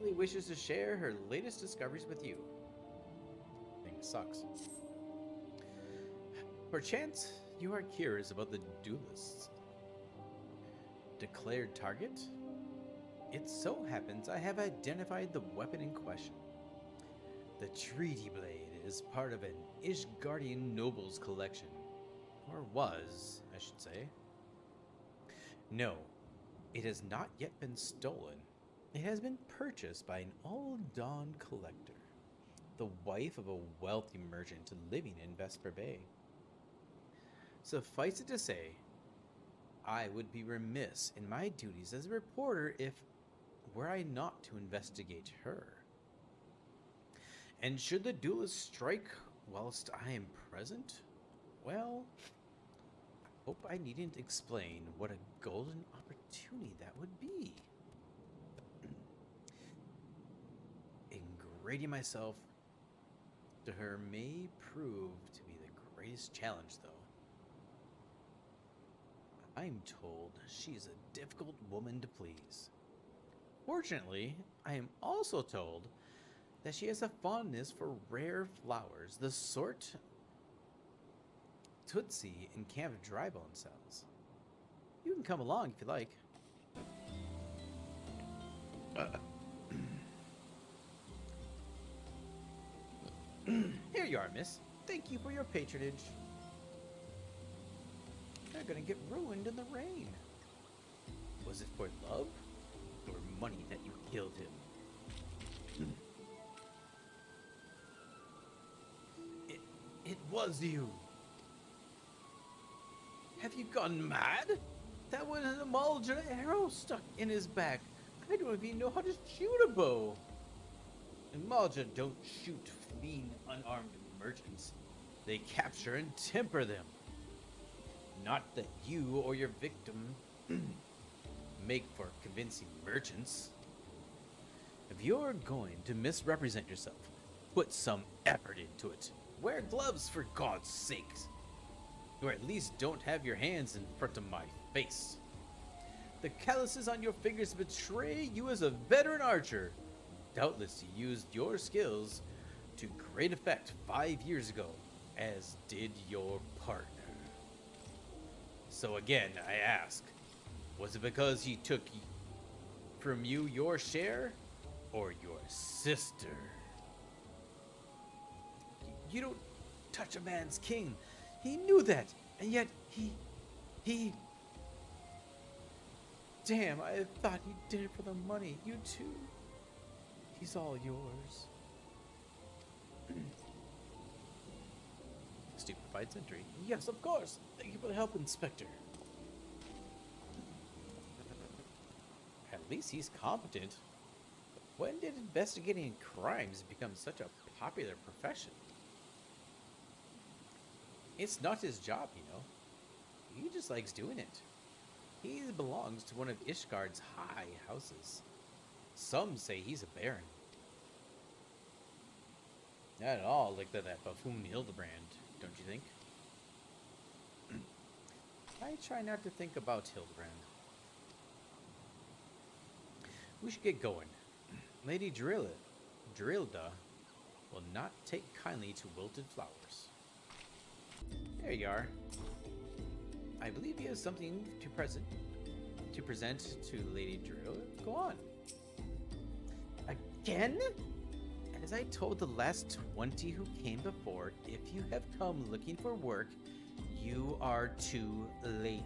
Ellie wishes to share her latest discoveries with you. Thing sucks. Perchance, you are curious about the duelists. Declared target? It so happens I have identified the weapon in question. The Treaty Blade is part of an Ishgardian noble's collection. Or was, I should say. No, it has not yet been stolen. It has been purchased by an all-dawn collector, the wife of a wealthy merchant living in Vesper Bay. Suffice it to say, I would be remiss in my duties as a reporter if were I not to investigate her. And should the duelist strike whilst I am present? Well, I hope I needn't explain what a golden opportunity that would be. Ingratiating myself to her may prove to be the greatest challenge, though. I'm told she is a difficult woman to please. Fortunately, I am also told that she has a fondness for rare flowers, the sort Tootsie in Camp Drybone sells. You can come along if you like. Here you are, miss. Thank you for your patronage. You're gonna get ruined in the rain. Was it for love or money that you killed him? It was you. Have you gone mad? That was an Emulsion arrow stuck in his back. I don't even know how to shoot a bow. Emulsion don't shoot fleeing unarmed merchants. They capture and temper them. Not that you or your victim make for convincing merchants. If you're going to misrepresent yourself, put some effort into it. Wear gloves for God's sakes. Or at least don't have your hands in front of my face. The calluses on your fingers betray you as a veteran archer. Doubtless you used your skills to great effect 5 years ago, as did your partner. So again, I ask, was it because he took from you your share, or your sister? You don't touch a man's king. He knew that, and yet he... Damn, I thought he did it for the money. You too. He's all yours. Stupefied sentry. Yes, of course. Thank you for the help, Inspector. At least he's competent. When did investigating crimes become such a popular profession? It's not his job, you know. He just likes doing it. He belongs to one of Ishgard's high houses. Some say he's a baron. Not at all like that buffoon Hilidibrand, don't you think? I try not to think about Hilidibrand. We should get going. Lady Drilda will not take kindly to wilted flowers. There you are. I believe you have something to present to Lady Drilda. Go on. Again? As I told the last 20 who came before, if you have come looking for work, you are too late.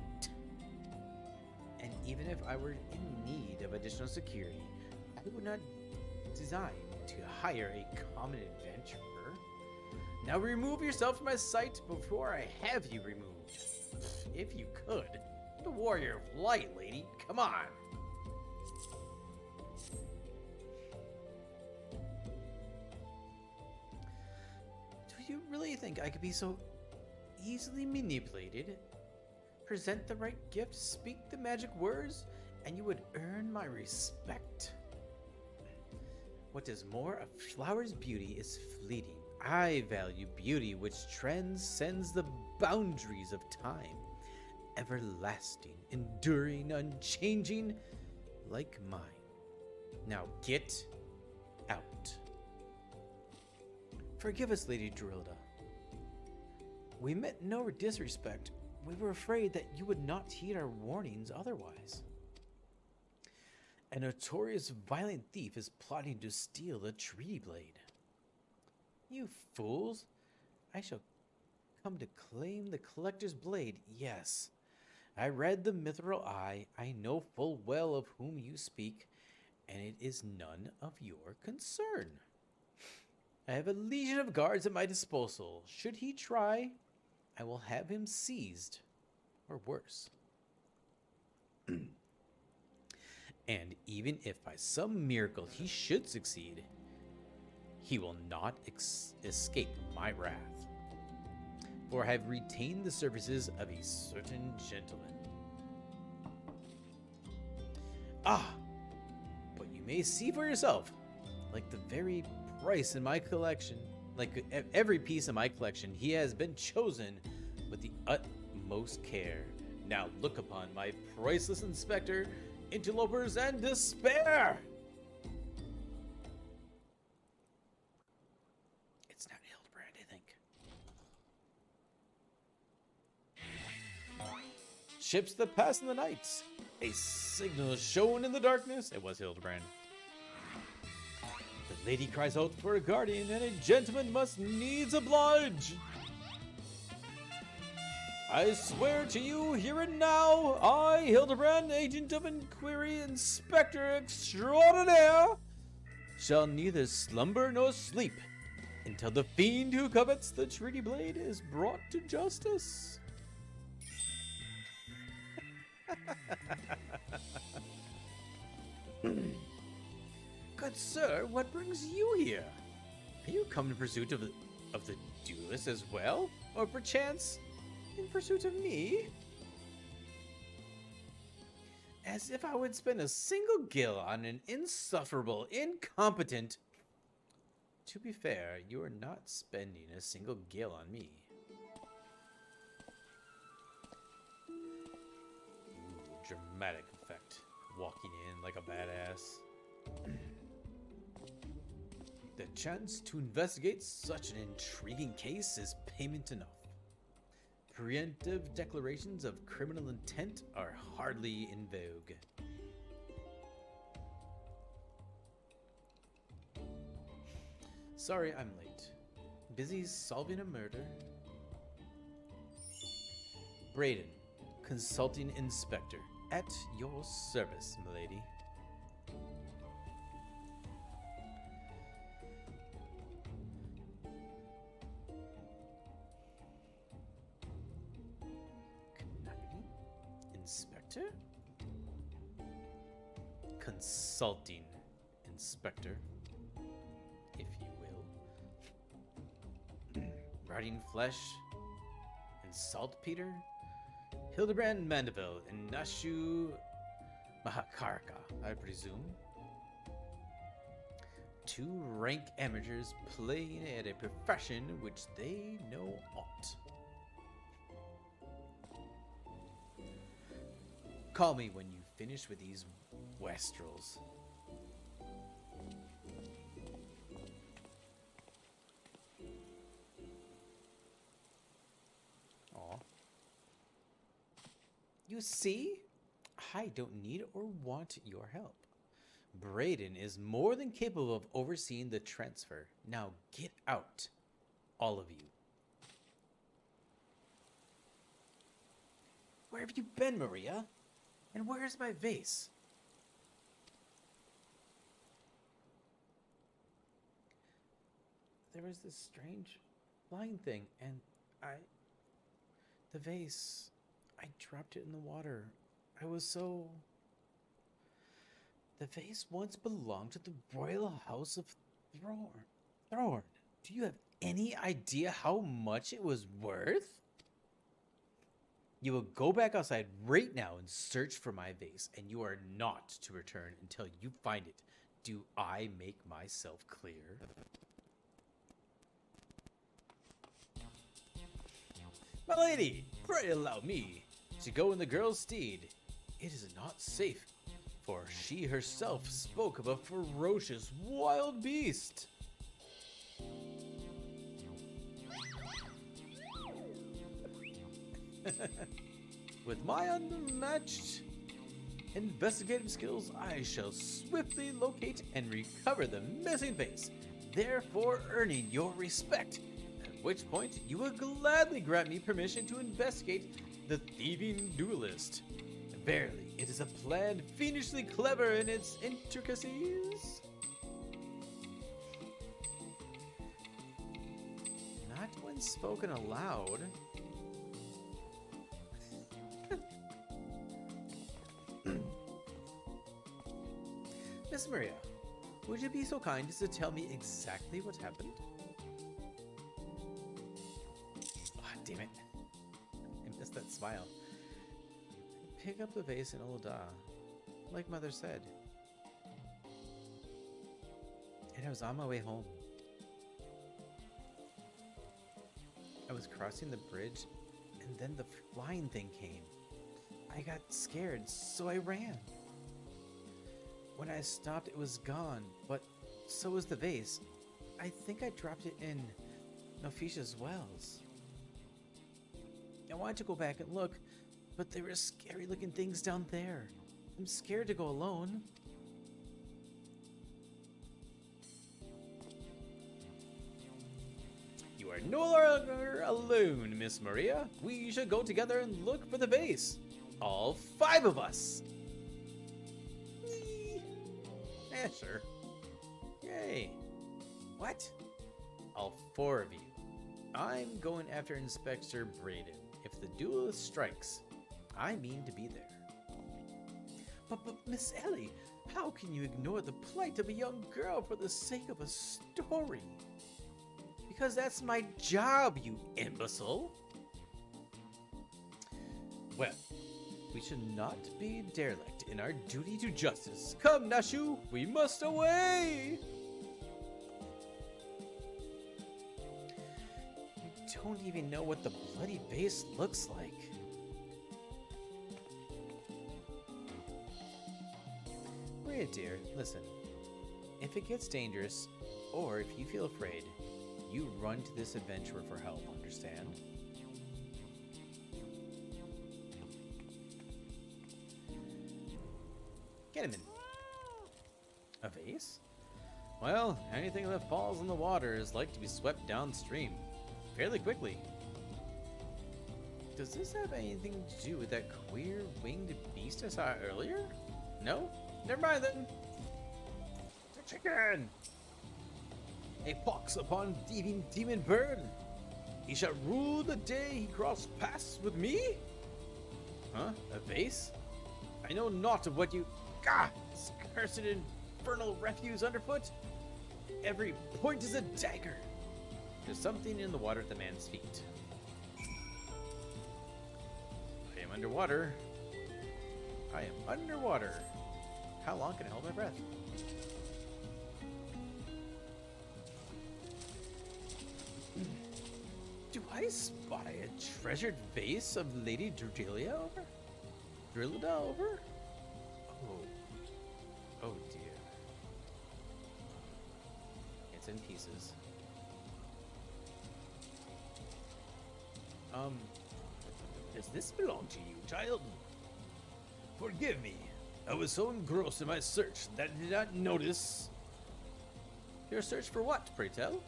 And even if I were in need of additional security, I would not design to hire a common adventurer. Now remove yourself from my sight before I have you removed. If you could. The warrior of light, lady. Come on. Do you really think I could be so easily manipulated? Present the right gift, speak the magic words, and you would earn my respect. What is more, a flower's beauty is fleeting. I value beauty which transcends the boundaries of time, everlasting, enduring, unchanging, like mine. Now get out. Forgive us, Lady Drilda. We meant no disrespect. We were afraid that you would not heed our warnings otherwise. A notorious violent thief is plotting to steal the treaty blade. You fools! I shall come to claim the collector's blade, yes. I read the mithril eye, I know full well of whom you speak, and it is none of your concern. I have a legion of guards at my disposal. Should he try, I will have him seized, or worse. And even if by some miracle he should succeed, he will not escape my wrath. For I have retained the services of a certain gentleman. Ah, but you may see for yourself, like the very price in my collection, like every piece of my collection, he has been chosen with the utmost care. Now look upon my priceless inspector, interlopers, and despair! It's not Hilidibrand, I think. Ships that pass in the night. A signal shown in the darkness. It was Hilidibrand. The lady cries out for a guardian, and a gentleman must needs oblige. I swear to you here and now, I, Hilidibrand, agent of inquiry, inspector extraordinaire, shall neither slumber nor sleep until the fiend who covets the treaty blade is brought to justice. Good sir, what brings you here? Are you come in pursuit of the duelist as well? Or perchance in pursuit of me? As if I would spend a single gil on an insufferable, incompetent... To be fair, you are not spending a single gil on me. Ooh, dramatic effect. Walking in like a badass. The chance to investigate such an intriguing case is payment enough. Preemptive declarations of criminal intent are hardly in vogue. Sorry I'm late. Busy solving a murder. Braden, consulting inspector. At your service, milady. Inspector? Consulting inspector, if you will. Rotting flesh and saltpeter? Hilidibrand Mandeville and Nashu Mahakarka, I presume. Two rank amateurs playing at a profession which they know aught. Call me when you finish with these wastrels. Aw. You see? I don't need or want your help. Braden is more than capable of overseeing the transfer. Now get out, all of you. Where have you been, Maria? And where is my vase? There was this strange flying thing, and the vase, I dropped it in the water. I was so... The vase once belonged to the royal house of Thorn. Do you have any idea how much it was worth? You will go back outside right now and search for my vase, and you are not to return until you find it. Do I make myself clear? My lady, pray allow me to go in the girl's stead. It is not safe for she herself spoke of a ferocious wild beast. With my unmatched investigative skills, I shall swiftly locate and recover the missing vase, therefore earning your respect, at which point you will gladly grant me permission to investigate the thieving duelist. Verily, it is a plan fiendishly clever in its intricacies. Not when spoken aloud. Miss Maria, would you be so kind as to tell me exactly what happened? Ah, damn it. I missed that smile. Pick up the vase in Ul'dah, like Mother said. And I was on my way home. I was crossing the bridge, and then the flying thing came. I got scared, so I ran. When I stopped, it was gone, but so was the vase. I think I dropped it in Nofisha's wells. I wanted to go back and look, but there were scary looking things down there. I'm scared to go alone. You are no longer alone, Miss Maria. We should go together and look for the vase. All 5 of us. Yeah, sure. Yay. What? All 4 of you. I'm going after Inspector Braden. If the duelist strikes, I mean to be there. But Miss Ellie, how can you ignore the plight of a young girl for the sake of a story? Because that's my job, you imbecile. Well, we should not be derelict in our duty to justice. Come, Nashu, we must away! You don't even know what the bloody vase looks like. Maria, dear, listen. If it gets dangerous, or if you feel afraid, you run to this adventurer for help, understand? Get him in. A vase? Well, anything that falls in the water is like to be swept downstream fairly quickly. Does this have anything to do with that queer winged beast I saw earlier? No? Never mind then. The chicken! A pox upon thieving demon bird! He shall rule the day he cross paths with me? Huh? A vase? I know not of what you... Gah! This cursed infernal refuse underfoot! Every point is a dagger! There's something in the water at the man's feet. I am underwater. I am underwater. How long can I hold my breath? Do I spy a treasured vase of Lady Drillida over? Drillida over? Oh dear. It's in pieces. Does this belong to you, child? Forgive me. I was so engrossed in my search that I did not notice. Your search for what, pray tell?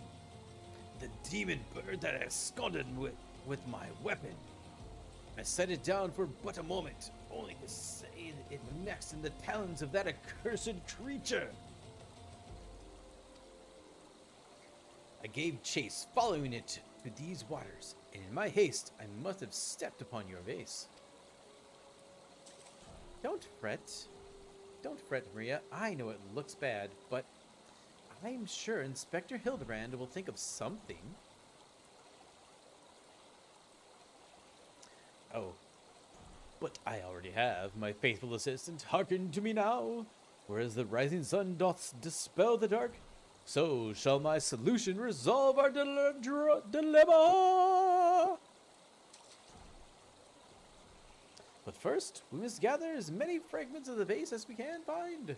The demon bird that I absconded with my weapon. I set it down for but a moment, only to say that it next in the talons of that accursed creature. I gave chase, following it to these waters, and in my haste, I must have stepped upon your vase. Don't fret. Don't fret, Maria. I know it looks bad, but I'm sure Inspector Hilidibrand will think of something. Oh, but I already have, my faithful assistant. Hearken to me now. Whereas the rising sun doth dispel the dark, so shall my solution resolve our dilemma. But first, we must gather as many fragments of the vase as we can find.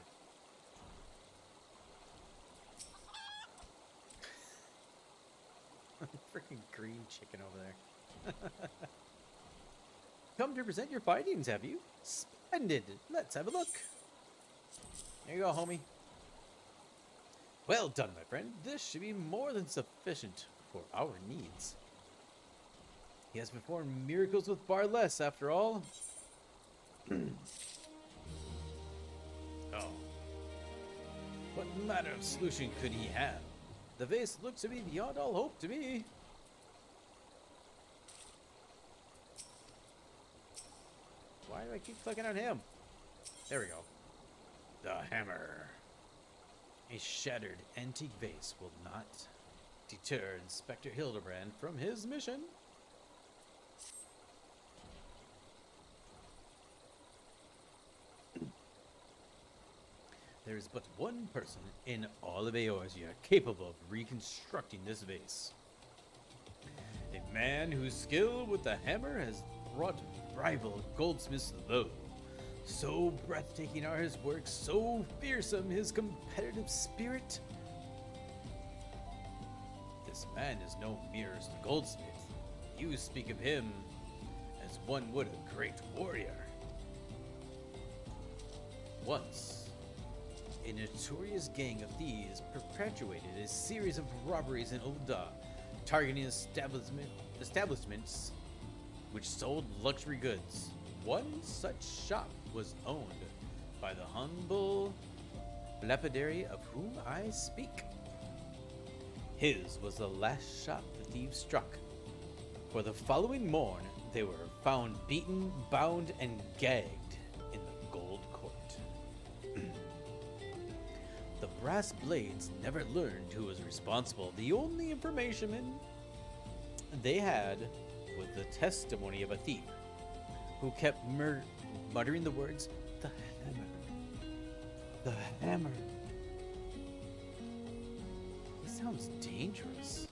Freaking green chicken over there. Come to present your findings, have you? Splendid. Let's have a look. There you go, homie. Well done, my friend. This should be more than sufficient for our needs. He has performed miracles with far less, after all. Oh. What manner of solution could he have? The vase looks to be beyond all hope to me. Why do I keep clicking on him? There we go. The hammer. A shattered antique vase will not deter Inspector Hilidibrand from his mission. There is but one person in all of Eorzea capable of reconstructing this vase. A man whose skill with the hammer has brought rival goldsmiths low. So breathtaking are his works, so fearsome his competitive spirit. This man is no mere goldsmith. You speak of him as one would a great warrior. Once, a notorious gang of thieves perpetuated a series of robberies in Ul'dah, targeting establishments which sold luxury goods. One such shop was owned by the humble lapidary of whom I speak. His was the last shop the thieves struck, for the following morn they were found beaten, bound, and gagged in the gold court. The brass blades never learned who was responsible. The only information they had was the testimony of a thief who kept muttering the words, "The hammer, the hammer." He sounds dangerous.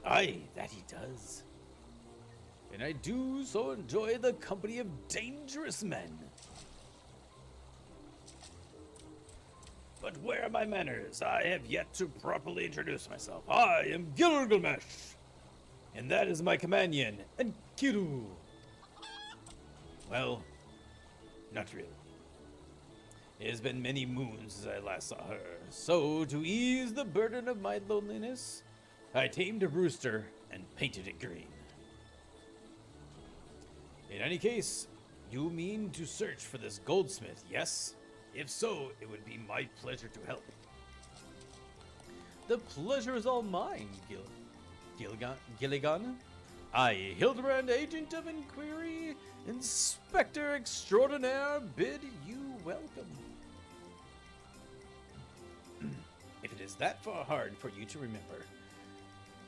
Aye, that he does. And I do so enjoy the company of dangerous men. But where are my manners? I have yet to properly introduce myself. I am Gilgamesh, and that is my companion, Enkidu. Well, not really. It has been many moons since I last saw her, so to ease the burden of my loneliness, I tamed a rooster and painted it green. In any case, you mean to search for this goldsmith, yes? If so, it would be my pleasure to help. The pleasure is all mine, Gilligan. I, Hilidibrand, agent of inquiry, inspector extraordinaire, bid you welcome. If it is that far hard for you to remember,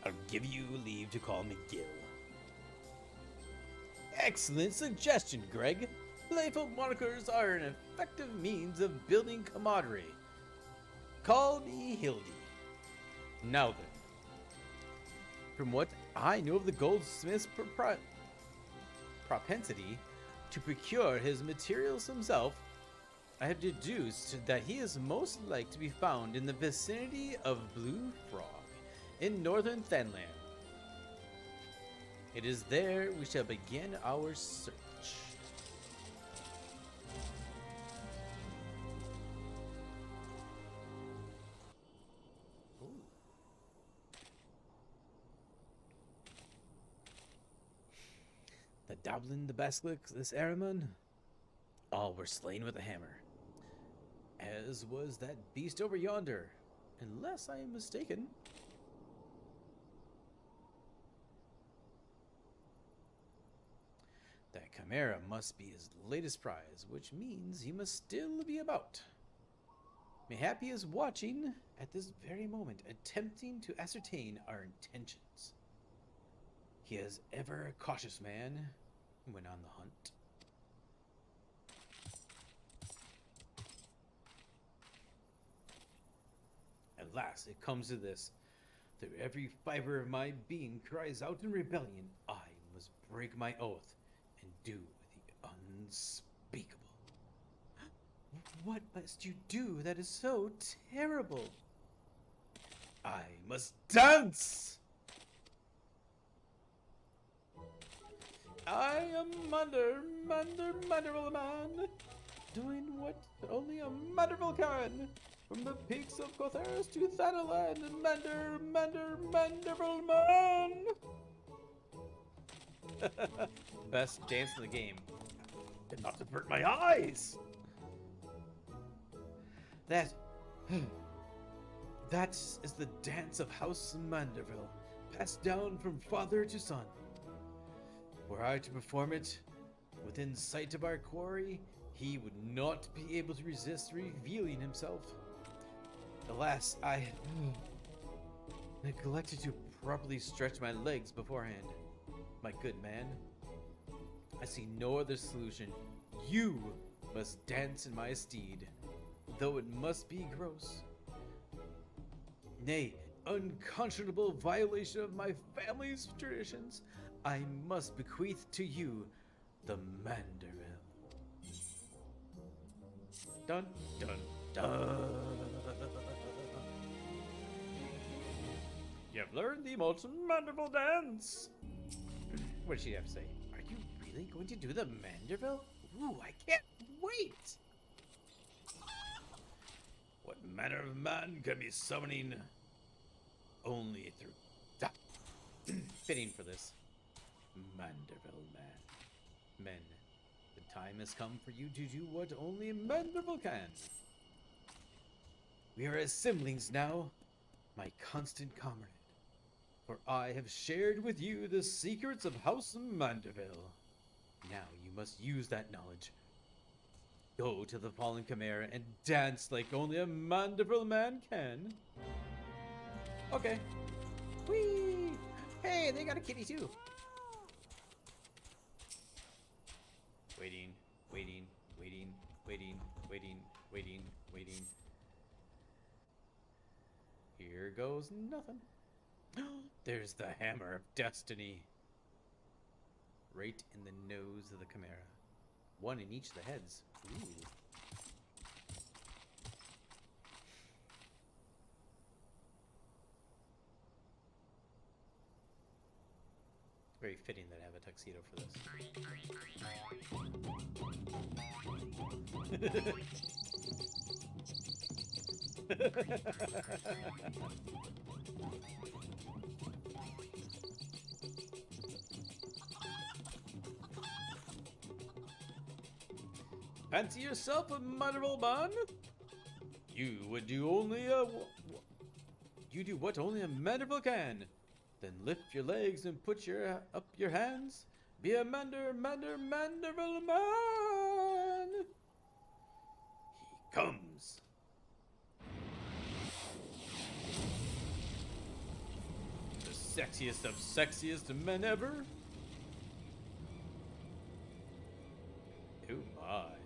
I'll give you leave to call me Gil. Excellent suggestion, Greg. Playful monikers are an effective means of building camaraderie. Call me Hildy. Now then, from what I know of the goldsmith's propensity to procure his materials himself, I have deduced that he is most likely to be found in the vicinity of Blue Frog in northern Thanland. It is there we shall begin our search. The Doblin, the Basilisk, this Ahriman, all were slain with a hammer, as was that beast over yonder, unless I am mistaken. That chimera must be his latest prize, which means he must still be about. Mayhap he is watching at this very moment, attempting to ascertain our intentions. He is ever a cautious man when on the hunt. At last it comes to this. Through every fiber of my being cries out in rebellion. I must break my oath and do unspeakable. What must you do that is so terrible? I must dance! I am Manderville man, doing what only a Manderville can. From the peaks of Cotheris to Thanaland, Manderville man! Best dance in the game. And not to hurt my eyes! That is the dance of House Manderville, passed down from father to son. Were I to perform it within sight of our quarry, he would not be able to resist revealing himself. Alas, I neglected to properly stretch my legs beforehand. My good man, I see no other solution. You must dance in my stead, though it must be gross. Nay, unconscionable violation of my family's traditions, I must bequeath to you the Manderville. Dun dun dun. You've learned the most Manderville dance. What did she have to say? Are you really going to do the Manderville? Ooh, I can't wait. What manner of man can be summoning only through fitting for this Manderville man. Men, the time has come for you to do what only Manderville can. We are as siblings now, my constant comrade, for I have shared with you the secrets of House Manderville. Now you must use that knowledge. Go to the fallen chimera and dance like only a Manderville man can. Okay. Whee! Hey, they got a kitty too. Waiting, waiting, waiting, waiting, waiting, waiting, waiting. Here goes nothing. There's the hammer of destiny. Right in the nose of the chimera. One in each of the heads. Ooh. Very fitting that I have a tuxedo for this. Fancy yourself a Manderville man? You would do only you do what only a Manderville can. Then lift your legs and put up your hands. Be a Manderville man. He comes. The sexiest of sexiest men ever. Oh my.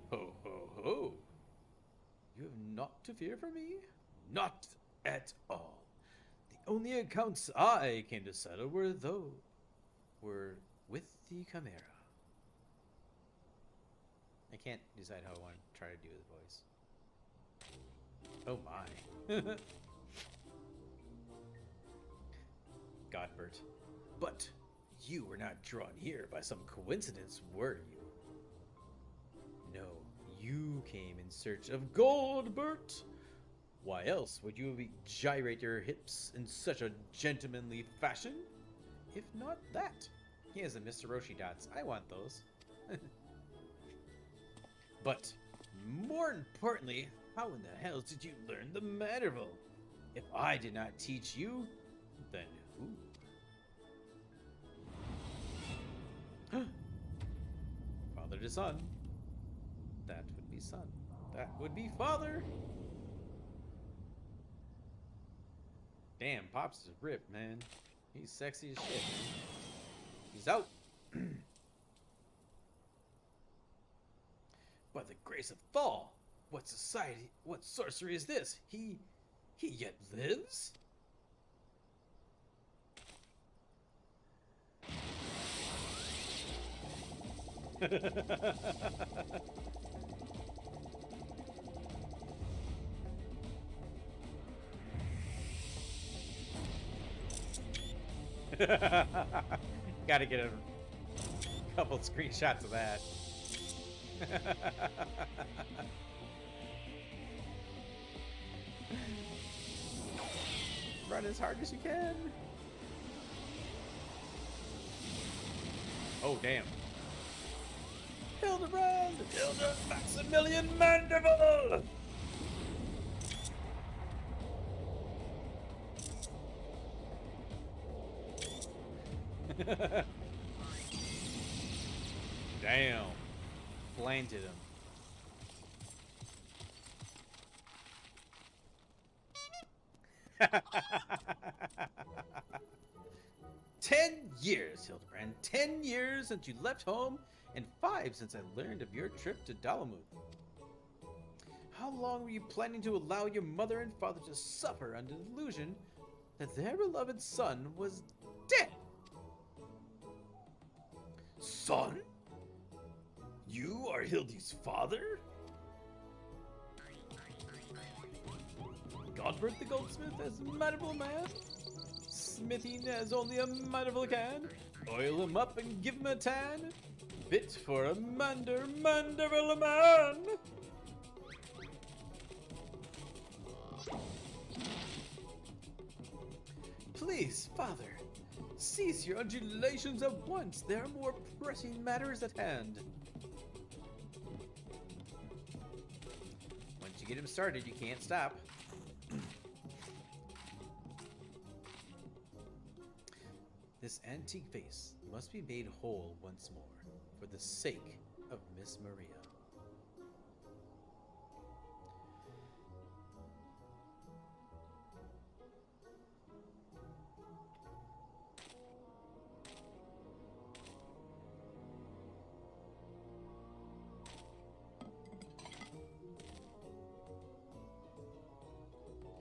Ho ho ho. You have naught to fear for me? Not at all. The only accounts I came to settle were with the chimera. I can't decide how I want to try to do his voice. Oh my. Godbert. But you were not drawn here by some coincidence, were you? No, you came in search of gold, Bert. Why else would you gyrate your hips in such a gentlemanly fashion? If not that. He has the Mr. Roshi dots. I want those. But more importantly, how in the hell did you learn the Manderville? If I did not teach you, then who? Father to son. That would be son. That would be father. Damn, Pops is ripped, man. He's sexy as shit, man. He's out. By the grace of Thal, what society, what sorcery is this? He yet lives? Gotta get a couple screenshots of that. Run as hard as you can. Oh, damn. Hilidibrand! Hilda Maximilian Mandible! Damn. Planted him. "10 years, Hilidibrand. 10 years since you left home, and 5 since I learned of your trip to Dalamud. How long were you planning to allow your mother and father to suffer under the illusion that their beloved son was dead?" "Son? You are Hildy's father?" "Godbert the goldsmith as mandible man? Smithing as only a mandible can? Oil him up and give him a tan? Fit for a mandible man!" "Please, father, cease your undulations at once. There are more pressing matters at hand." Once you get him started, you can't stop. "This antique vase must be made whole once more, for the sake of Miss Maria."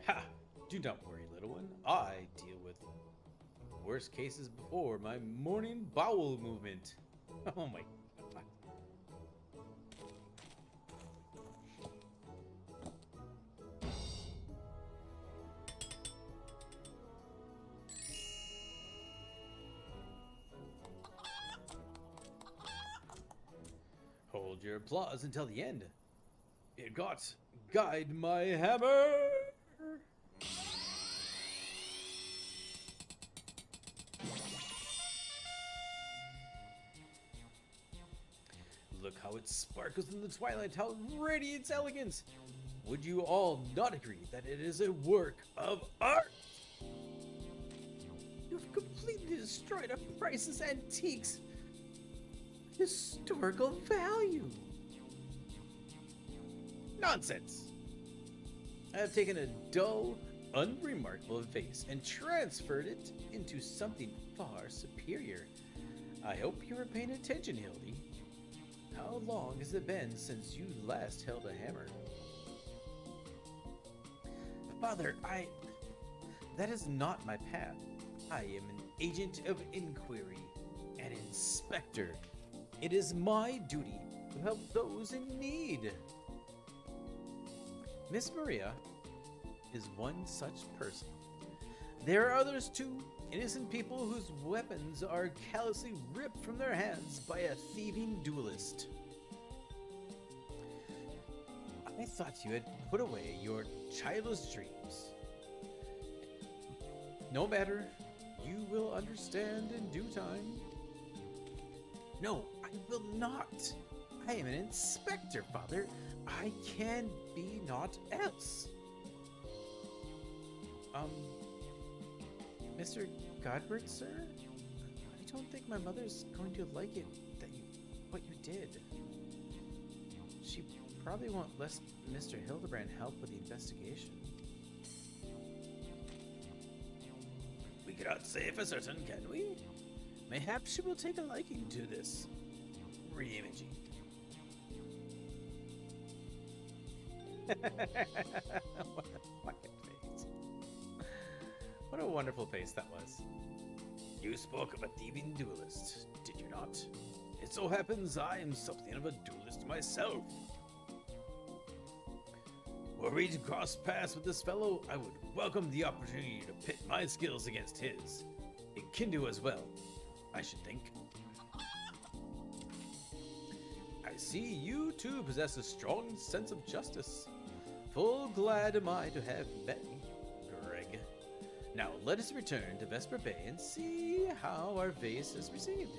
"Ha! Do not worry, little one. I deal with worse cases before my morning bowel movement." Oh my god. Hold your applause until the end. It got guide my hammer. Look how it sparkles in the twilight, how radiates elegance. Would you all not agree that it is a work of art? You've completely destroyed a priceless antique's historical value. Nonsense! I have taken a dull, unremarkable vase and transferred it into something far superior. I hope you are paying attention, Hildy. How long has it been since you last held a hammer? Father, that is not my path. I am an agent of inquiry, an inspector. It is my duty to help those in need. Miss Maria is one such person. There are others too, innocent people whose weapons are callously ripped from their hands by a thieving duelist. I thought you had put away your childish dreams. No matter, you will understand in due time. No, I will not. I am an inspector, Father. I can be naught else. Mr. Godbert, sir? I don't think my mother's going to like it what you did. She probably won't let Mr. Hilidibrand help with the investigation. We cannot say for certain, can we? Mayhaps she will take a liking to this re-imaging. What a fucking face. What a wonderful face that was. You spoke of a thieving duelist, did you not? It so happens I am something of a duelist myself. Were we to cross paths with this fellow, I would welcome the opportunity to pit my skills against his. It can do as well, I should think. I see you too possess a strong sense of justice. Full glad am I to have met Greg. Now let us return to Vesper Bay and see how our vase is received.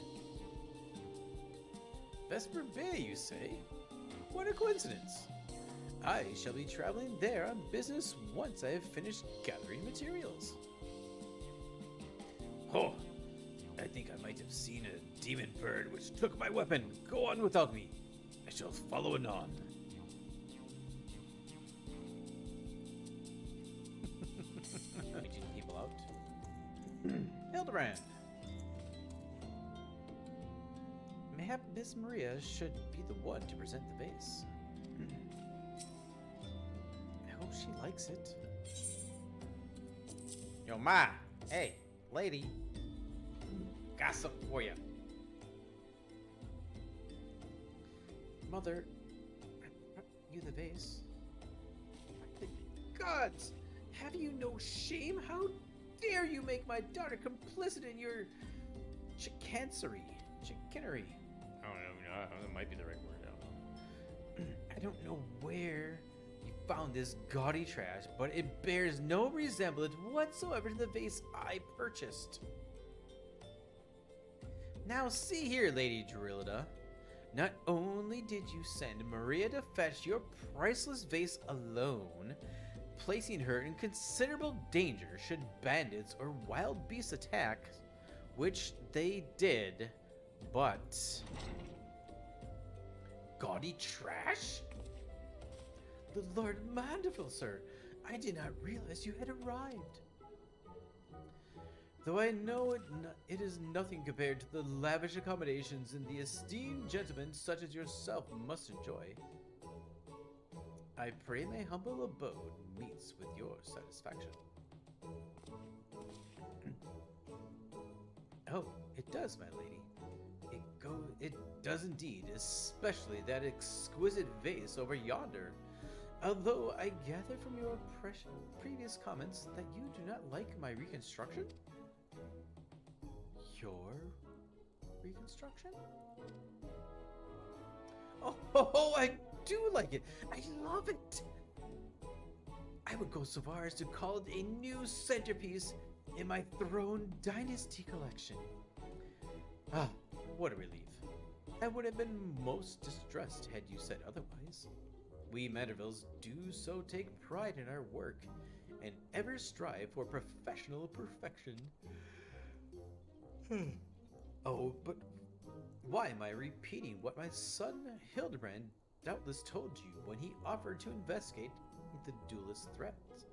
Vesper Bay, you say? What a coincidence. I shall be traveling there on business once I have finished gathering materials. Oh, I think I might have seen a demon bird which took my weapon. Go on without me. I shall follow anon. Reaching people out. Hilidibrand. Mayhap Miss Maria should be the one to present the vase. I hope she likes it. Yo, Ma! Hey, lady! Got something for you. Mother, you the vase. The gods! Have you no shame? How dare you make my daughter complicit in your chicanery? I don't know. That might be the right word. I don't know. I don't know where you found this gaudy trash, but it bears no resemblance whatsoever to the vase I purchased. Now see here, Lady Drillida. Not only did you send Maria to fetch your priceless vase alone, placing her in considerable danger should bandits or wild beasts attack, which they did, but... Gaudy trash? The Lord Mandeville, sir. I did not realize you had arrived. Though I know it is nothing compared to the lavish accommodations and the esteemed gentlemen such as yourself must enjoy. I pray my humble abode meets with your satisfaction. Oh, it does, my lady. It does indeed, especially that exquisite vase over yonder. Although I gather from your previous comments that you do not like my reconstruction? Your reconstruction? Oh, I do like it. I love it. I would go so far as to call it a new centerpiece in my Throne Dynasty collection. Ah, what a relief. I would have been most distressed had you said otherwise. We Mandervilles do so take pride in our work and ever strive for professional perfection. Oh, but why am I repeating what my son Hilidibrand doubtless told you when he offered to investigate the duelist threats?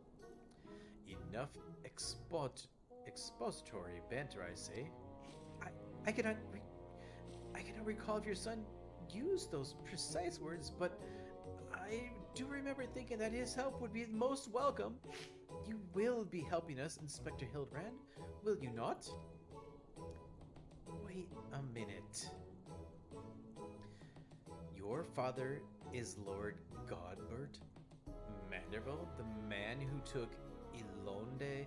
Enough expository banter, I say. I cannot recall if your son used those precise words, but I do remember thinking that his help would be most welcome. You will be helping us, Inspector Hilidibrand, will you not? Wait a minute. Your father is Lord Godbert Manderville, the man who took Elonde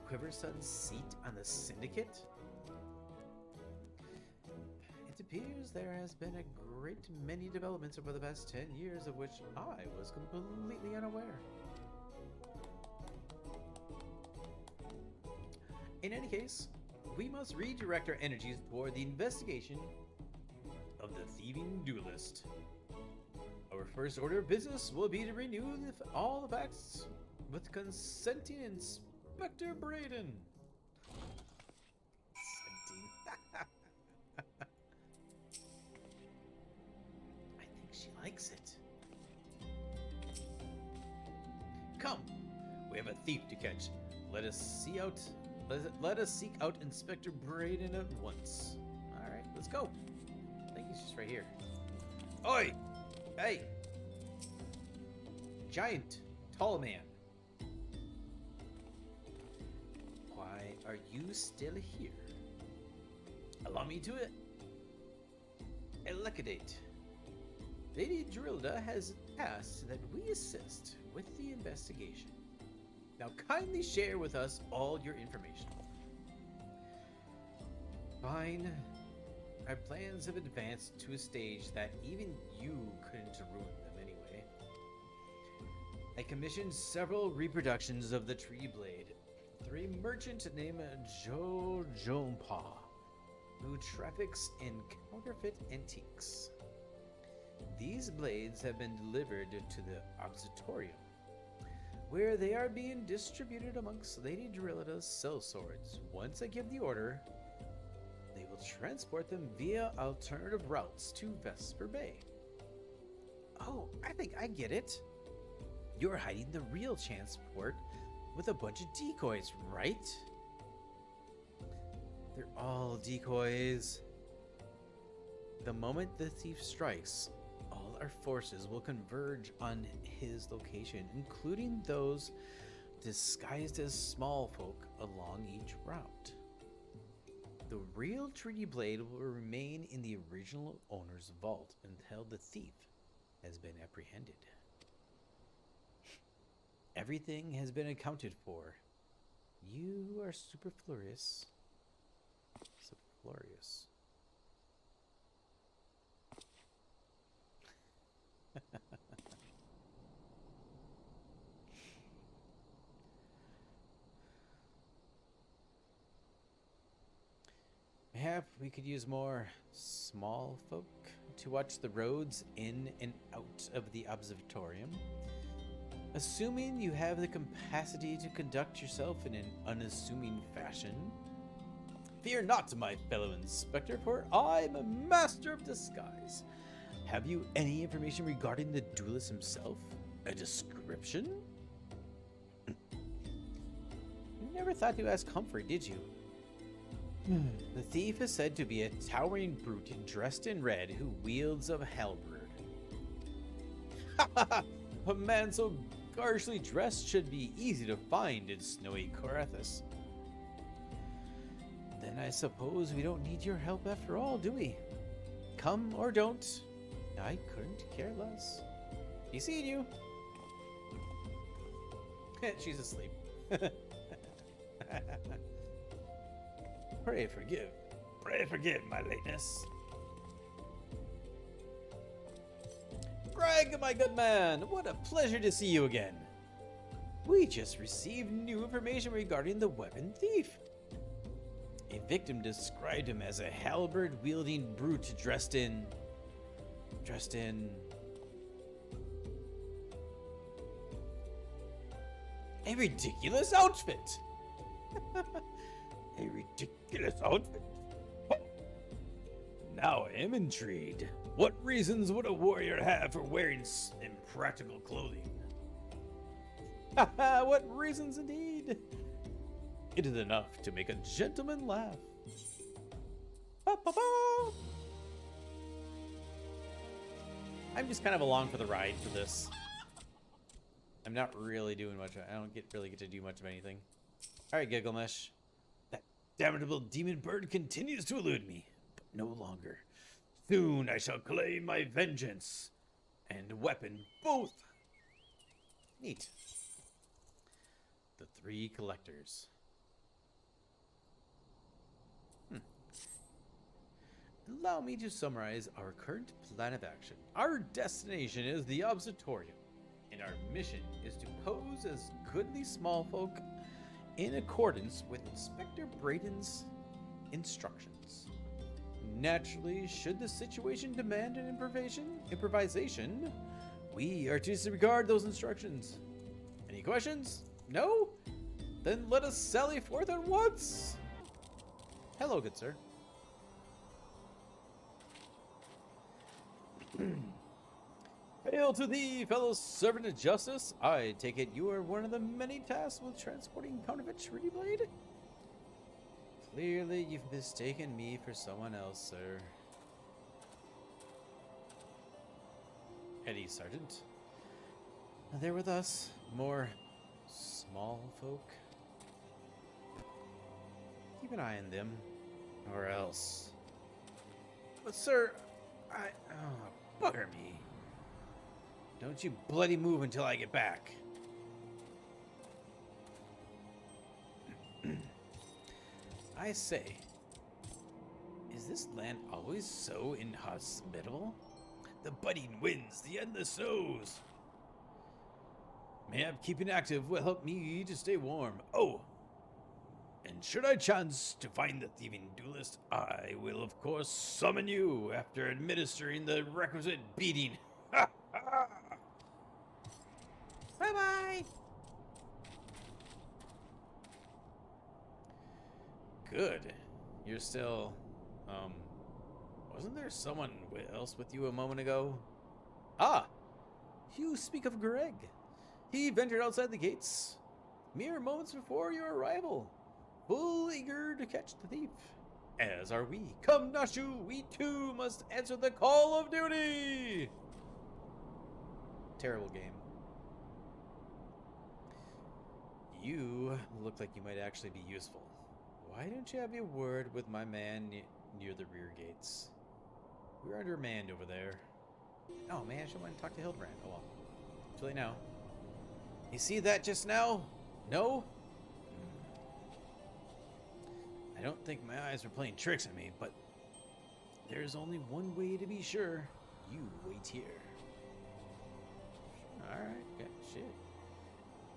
Quiverson's seat on the Syndicate? It appears there has been a great many developments over the past 10 years of which I was completely unaware. In any case, we must redirect our energies toward the investigation of the thieving duelist. Our first order of business will be to renew all the facts with consenting Inspector Braden. I think she likes it. Come, we have a thief to catch. Let us seek out Inspector Braden at once. All right, let's go. I think he's just right here. Oi! Hey! Giant, tall man. Why are you still here? Allow me to Elecadate. Lady Drilda has asked that we assist with the investigation. Now kindly share with us all your information. Fine. Our plans have advanced to a stage that even you couldn't ruin them anyway. I commissioned several reproductions of the tree blade through a merchant named Jo Jompa, who traffics in counterfeit antiques. These blades have been delivered to the observatorium, where they are being distributed amongst Lady Drillida's sellswords. Once I give the order, they will transport them via alternative routes to Vesper Bay. Oh, I think I get it. You're hiding the real transport with a bunch of decoys, right? They're all decoys. The moment the thief strikes, all our forces will converge on his location, including those disguised as small folk along each route. The real Treaty Blade will remain in the original owner's vault until the thief has been apprehended. Everything has been accounted for. You are superfluous. Superfluous. Mayhap we could use more small folk to watch the roads in and out of the observatorium. Assuming you have the capacity to conduct yourself in an unassuming fashion. Fear not, my fellow inspector, for I'm a master of disguise. Have you any information regarding the duelist himself? A description? You never thought to ask Humphrey, did you? The thief is said to be a towering brute dressed in red who wields a halberd. A man so garishly dressed should be easy to find in snowy Corathus. Then I suppose we don't need your help after all, do we? Come or don't, I couldn't care less. He's seen you. She's asleep. Pray forgive my lateness. Greg, my good man, what a pleasure to see you again. We just received new information regarding the weapon thief. A victim described him as a halberd-wielding brute dressed in a ridiculous outfit. A ridiculous outfit? Oh. Now I am intrigued. What reasons would a warrior have for wearing impractical clothing? What reasons indeed? It is enough to make a gentleman laugh. Ba-ba-ba. I'm just kind of along for the ride for this. I'm not really doing much. I don't really get to do much of anything. All right, Gilgamesh. That damnable demon bird continues to elude me, but no longer. Soon I shall claim my vengeance and weapon both. Neat. The three collectors. Allow me to summarize our current plan of action. Our destination is the observatorium, and our mission is to pose as goodly small folk in accordance with Inspector Braden's instructions. Naturally, should the situation demand an improvisation, we are to disregard those instructions. Any questions? No? Then let us sally forth at once. Hello, good sir. Hail to thee, fellow servant of justice. I take it you are one of the many tasked with transporting counterfeit Treaty Blade? Clearly, you've mistaken me for someone else, sir. Eddie, Sergeant. They're with us. More small folk. Keep an eye on them, or else. But, sir, Bugger me. Don't you bloody move until I get back. I say, is this land always so inhospitable? The budding winds, the endless snows. Mayhap keeping active will help me to stay warm. Oh, and should I chance to find the thieving duelist, I will of course summon you after administering the requisite beating. Ha ha! Bye-bye! Good. You're still, wasn't there someone else with you a moment ago? Ah! You speak of Greg. He ventured outside the gates mere moments before your arrival, full eager to catch the thief. As are we. Come, Nashu, we too must answer the call of duty! Terrible game. You look like you might actually be useful. Why don't you have a word with my man near the rear gates? We're undermanned over there. Oh man, I should want to talk to Hilidibrand. Oh well. Too late now. You see that just now? No? I don't think my eyes were playing tricks on me, but there's only one way to be sure. You wait here. Alright, okay, shit.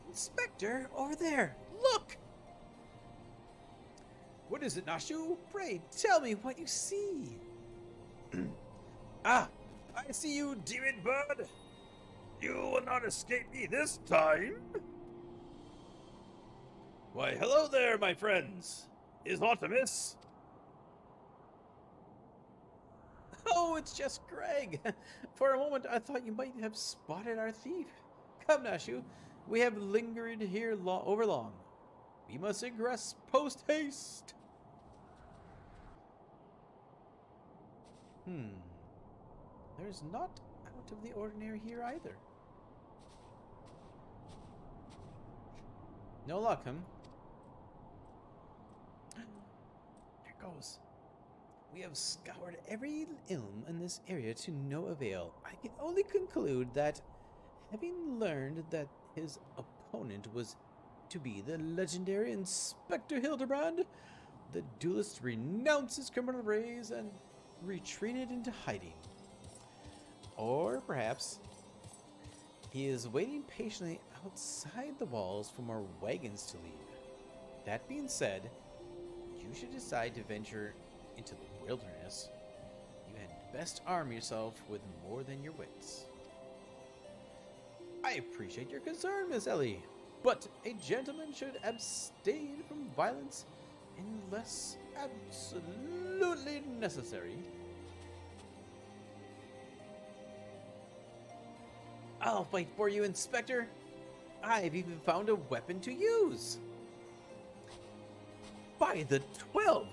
Inspector, over there! Look! What is it, Nashu? Pray, tell me what you see. Ah! I see you, demon bird! You will not escape me this time! Why, hello there, my friends! Is aught amiss? Oh, it's just Greg! For a moment, I thought you might have spotted our thief. Come, Nashu, we have lingered here over long. We must egress post-haste! There's not out of the ordinary here either. No luck, huh? There goes. We have scoured every elm in this area to no avail. I can only conclude that, having learned that his opponent was to be the legendary Inspector Hilidibrand, the duelist renounced his criminal ways and retreated into hiding. Or perhaps he is waiting patiently outside the walls for more wagons to leave. That being said, you should decide to venture into the wilderness. You had best arm yourself with more than your wits. I appreciate your concern, Miss Ellie, but a gentleman should abstain from violence unless absolutely necessary. I'll fight for you, Inspector. I've even found a weapon to use. By the 12!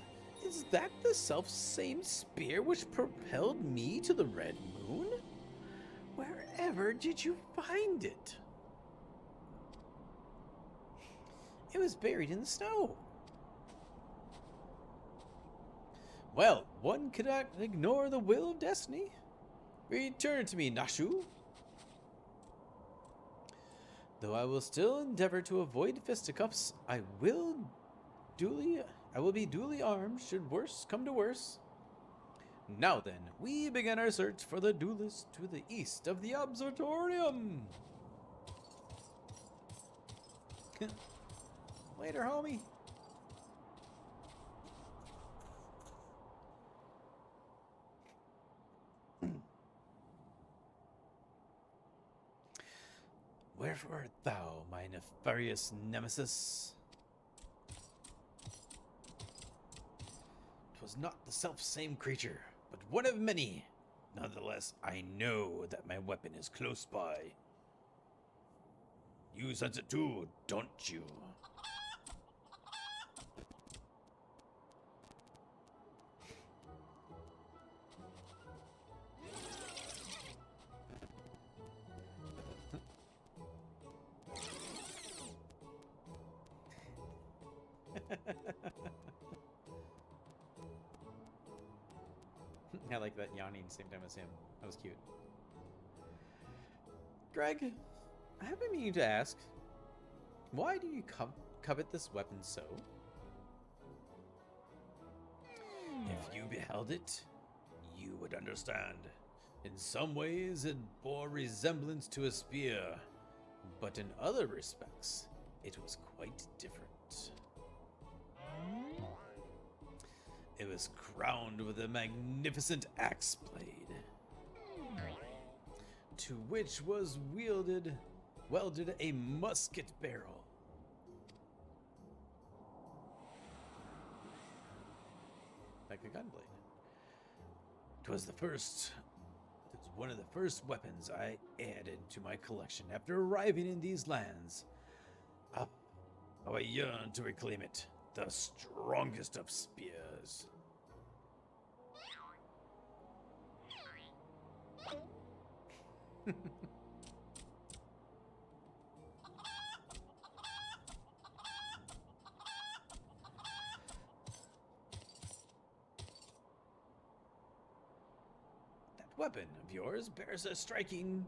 Is that the self-same spear which propelled me to the Red Moon? Wherever did you find it? It was buried in the snow. Well, one cannot ignore the will of destiny. Return it to me, Nashu. Though I will still endeavor to avoid fisticuffs, I will be duly armed should worse come to worse. Now then, we begin our search for the duelist to the east of the observatorium. Later, homie. Wherefore art thou, my nefarious nemesis? 'Twas not the self-same creature, but one of many. Nonetheless, I know that my weapon is close by. You sense it too, don't you? I like that yawning same time as him. That was cute. Greg, I have been meaning to ask, why do you covet this weapon so? If you beheld it, you would understand. In some ways, it bore resemblance to a spear, but in other respects, it was quite different. It was crowned with a magnificent axe blade, to which was welded a musket barrel. Like a gunblade. It was one of the first weapons I added to my collection after arriving in these lands. How I yearned to reclaim it, the strongest of spears. That weapon of yours bears a striking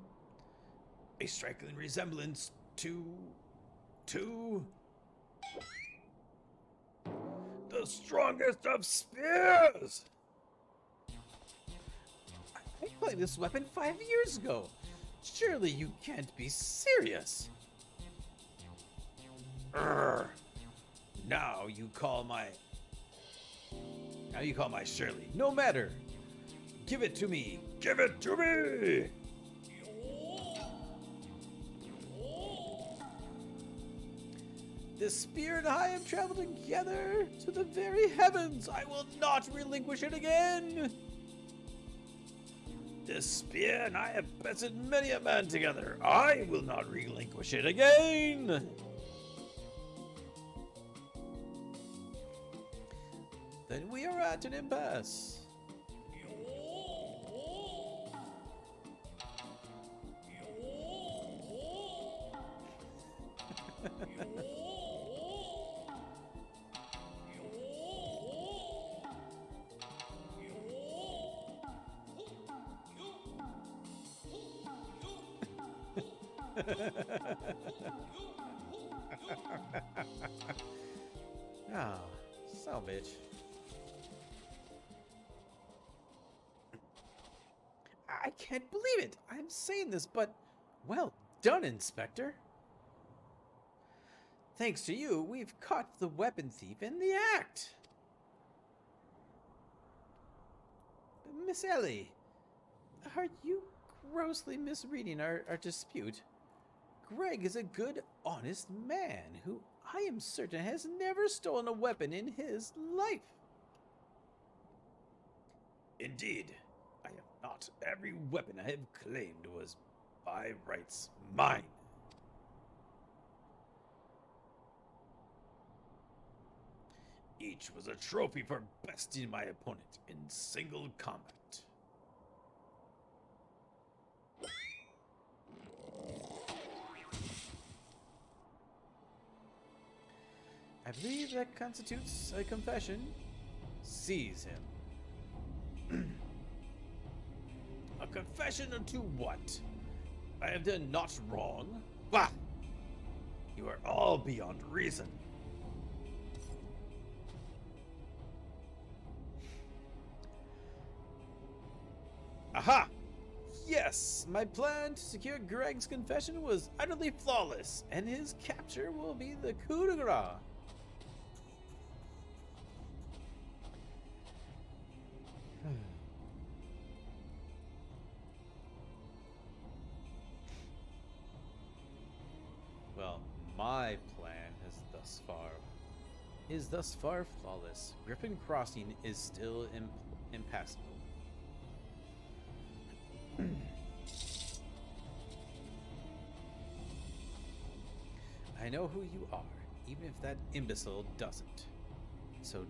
resemblance to the strongest of spears. I played this weapon 5 years ago. Surely you can't be serious. Urgh. Now you call my Shirley. No matter. Give it to me. Give it to me. The spear and I have traveled together to the very heavens. I will not relinquish it again. This spear and I have bested many a man together. I will not relinquish it again. Then we are at an impasse. Ah, so bitch. I can't believe it. I'm saying this, but well done, Inspector. Thanks to you, we've caught the weapon thief in the act. Miss Ellie, are you grossly misreading our dispute? Greg is a good, honest man who I am certain has never stolen a weapon in his life. Indeed, I have not. Every weapon I have claimed was by rights mine. Each was a trophy for besting my opponent in single combat. I believe that constitutes a confession. Seize him. A confession unto what? I have done naught wrong. Bah! You are all beyond reason. Aha! Yes, my plan to secure Greg's confession was utterly flawless, and his capture will be the coup de grace. Well, my plan is thus far flawless. Griffin Crossing is still impassable. I know who you are, even if that imbecile doesn't. So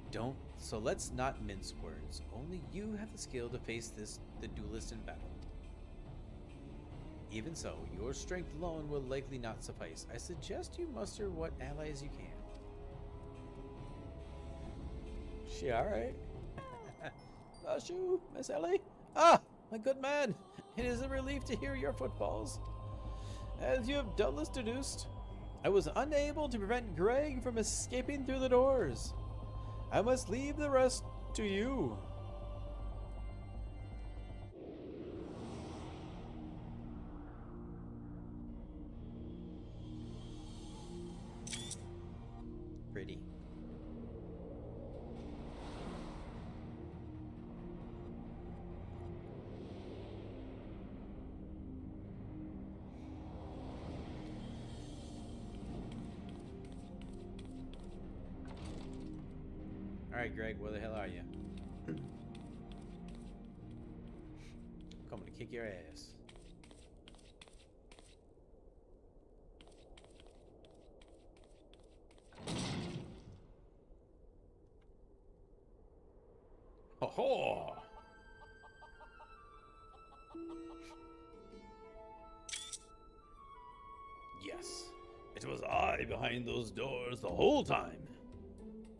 let's not mince words. Only you have the skill to face the duelist in battle. Even so, your strength alone will likely not suffice. I suggest you muster what allies you can. She alright? Shoo, Miss Ellie. Ah, my good man. It is a relief to hear your footfalls. As you have doubtless deduced, I was unable to prevent Greg from escaping through the doors. I must leave the rest to you. Pretty. Alright, Greg, where the hell are you? Coming to kick your ass. Ho ho! Yes, it was I behind those doors the whole time.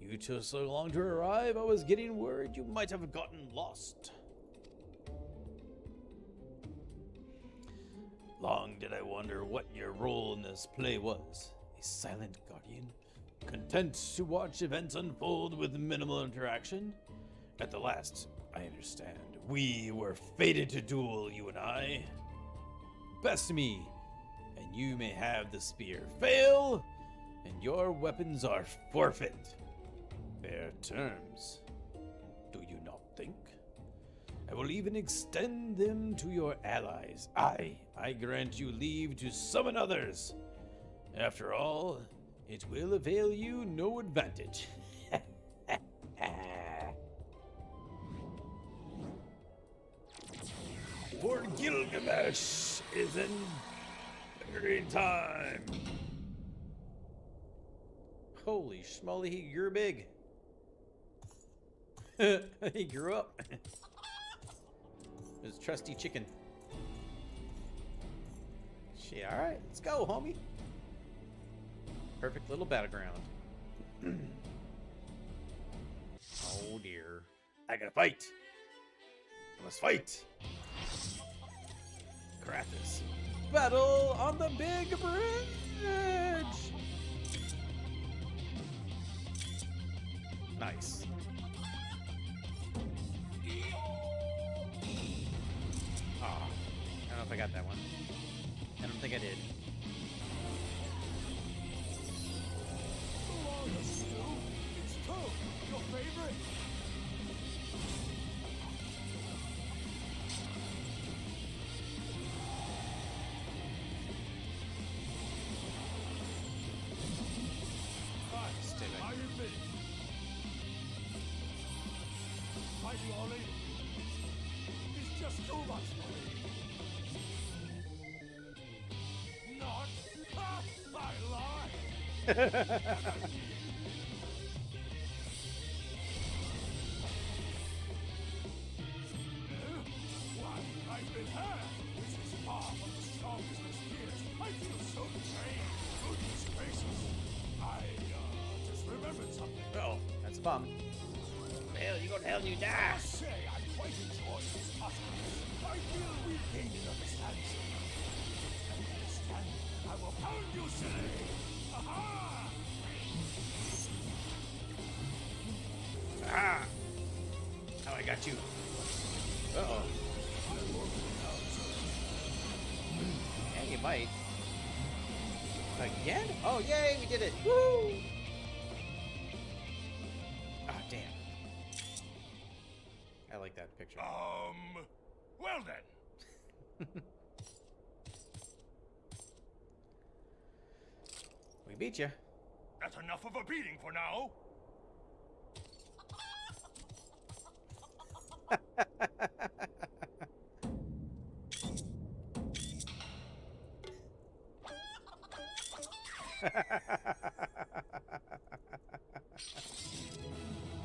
You took so long to arrive, I was getting word you might have gotten lost. Long did I wonder what your role in this play was. A silent guardian, content to watch events unfold with minimal interaction? At the last, I understand. We were fated to duel, you and I. Best me, and you may have the spear. Fail, and your weapons are forfeit. Fair terms, do you not think? I will even extend them to your allies. I grant you leave to summon others. After all, it will avail you no advantage. For Gilgamesh is in very time. Holy schmoly, he grew big. He grew up. His trusty chicken. Shit, alright, let's go, homie. Perfect little battleground. Oh dear. I gotta fight. I must fight. Kratos. Battle on the big bridge. Nice. Oh, I don't know if I got that one. I don't think I did. It's Toad, your favorite. Stay back. How you been? Fighting all in. It's just too much for me. Not. Ha! I lied. Why, I've been hurt. This is far from the strongest of spears. I feel so betrayed. Goodness gracious. I just remembered something. Oh, that's a bum. Hell, you go to hell and you die. I say I quite enjoy this hospital. I feel we gained an understanding. And understand, I will pound you, silly. Aha! Ah! Oh, I got you. Uh-oh. Yeah, you might. Again? Oh, yay, we did it. Woo! Ah, damn. I like that picture. Well then. We beat you. That's enough of a beating for now.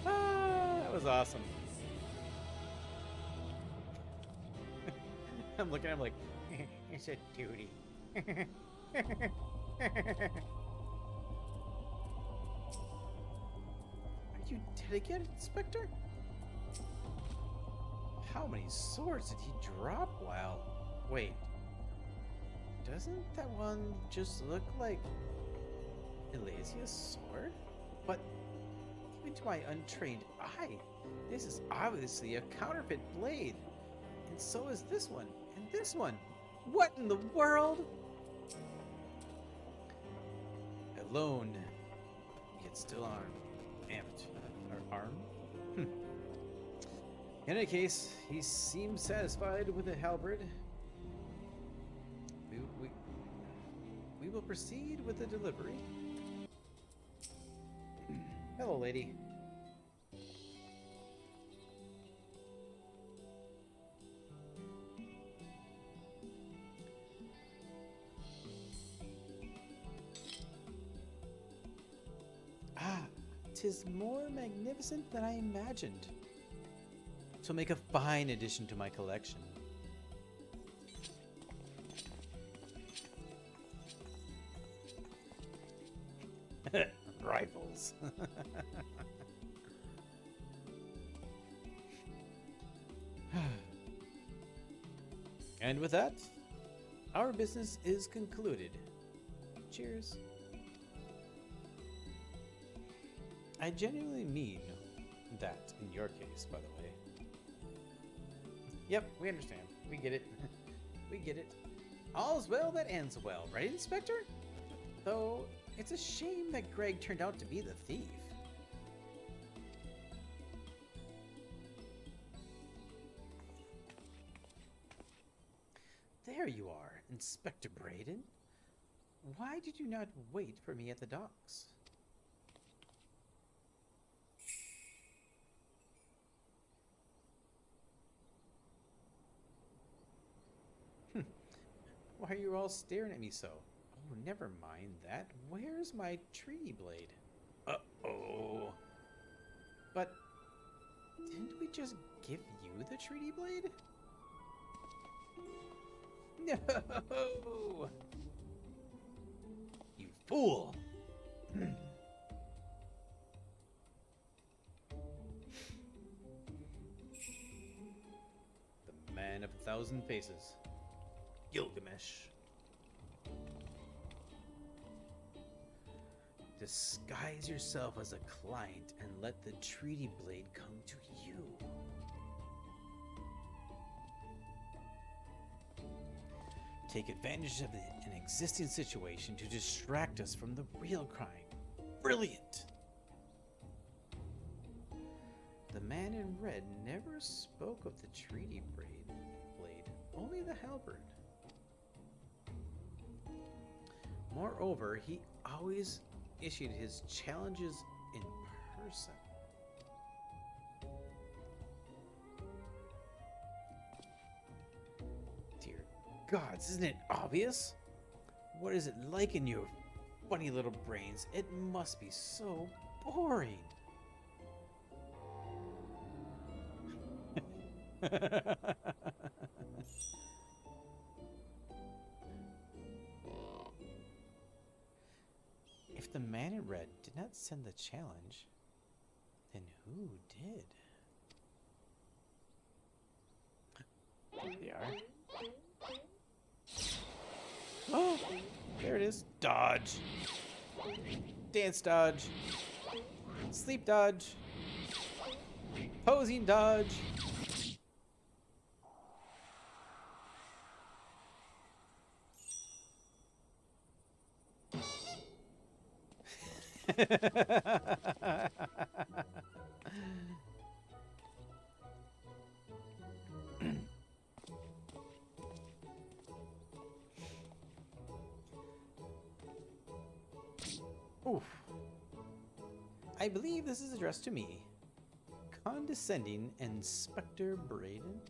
That was awesome. I'm looking at him like, it's a duty. Are you dead again, Spectre? How many swords did he drop while... Wait. Doesn't that one just look like Elysia's sword? But even to my untrained eye, this is obviously a counterfeit blade. And so is this one, and this one. What in the world? Alone, yet still armed. Amped. Or armed? In any case, he seems satisfied with the halberd. We will proceed with the delivery. Hello, lady. Ah, 'tis more magnificent than I imagined. Twill make a fine addition to my collection. Rivals. And with that, our business is concluded. Cheers. I genuinely mean that in your case, by the way. Yep, we understand. We get it. We get it. All's well that ends well, right, Inspector? Though, it's a shame that Greg turned out to be the thief. There you are, Inspector Braden. Why did you not wait for me at the docks? Why are you all staring at me so? Oh, never mind that. Where's my treaty blade? Uh-oh. But didn't we just give you the treaty blade? No! You fool! The man of 1,000 faces. Gilgamesh. Disguise yourself as a client and let the treaty blade come to you. Take advantage of an existing situation to distract us from the real crime. Brilliant! The man in red never spoke of the treaty blade, only the halberd. Moreover, he always issued his challenges in person. Dear gods, isn't it obvious? What is it like in your funny little brains? It must be so boring. If the man in red did not send the challenge, then who did? There they are. Oh, there it is. Dodge. Dance dodge. Sleep dodge. Posing dodge. Oof. I believe this is addressed to me. Condescending Inspector Braden.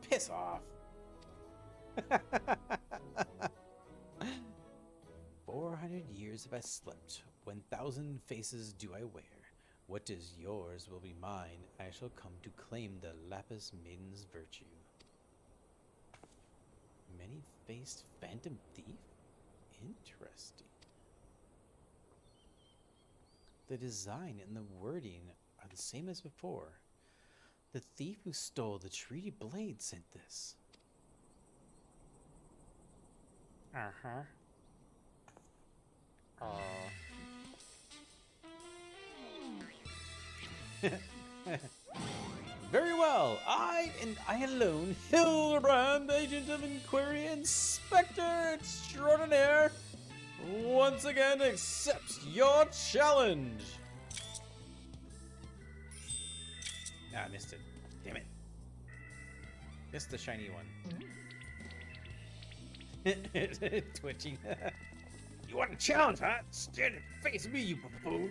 Piss off. 400 years have I slept. 1,000 faces do I wear. What is yours will be mine. I shall come to claim the Lapis Maiden's virtue. Many-faced phantom thief? Interesting. The design and the wording are the same as before. The thief who stole the treaty blade sent this. Uh-huh. Very well. I alone, Hilidibrand, agent of inquiry, inspector extraordinaire, once again accepts your challenge. Ah, I missed it. Damn it. Missed the shiny one. Twitching. You want a challenge, huh? Stand and face me, you buffoon.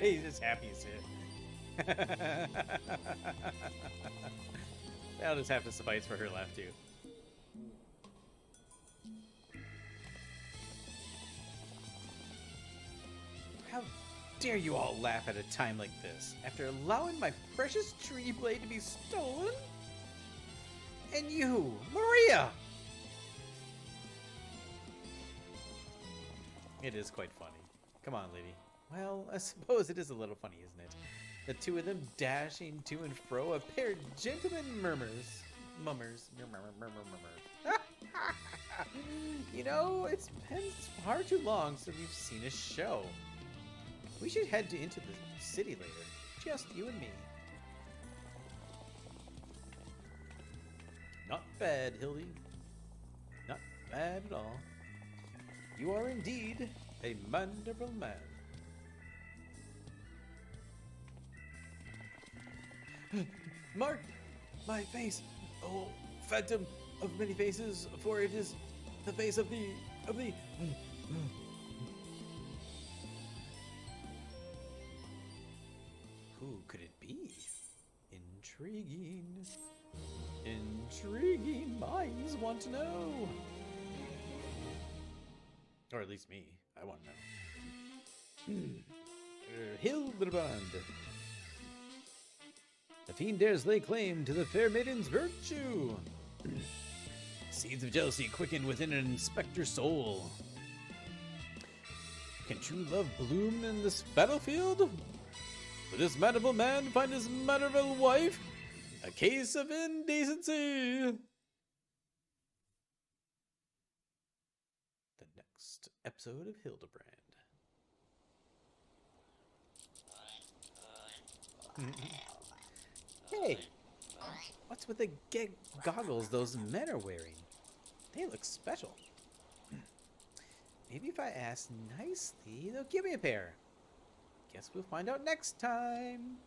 He's just happy as shit. That'll just have to suffice for her laugh too. How dare you all laugh at a time like this, after allowing my precious tree blade to be stolen? And you, Maria! It is quite funny. Come on, lady. Well, I suppose it is a little funny, isn't it? The two of them dashing to and fro, a pair of gentlemen mummers. You know, it's been far too long since we've seen a show. We should head into the city later. Just you and me. Not bad, Hildy. Not bad at all. You are indeed a wonderful man. Mark my face, oh phantom of many faces, for it is the face of the Who could it be? Intriguing. Intriguing minds want to know. Or at least me. I want to know. Hilidibrand. The fiend dares lay claim to the fair maiden's virtue. Seeds of jealousy quicken within an inspector's soul. Can true love bloom in this battlefield? Will this mannerful man find his mannerful wife? A case of indecency. The next episode of Hilidibrand. Hey, what's with the goggles those men are wearing? They look special. Maybe if I ask nicely, they'll give me a pair. Guess we'll find out next time.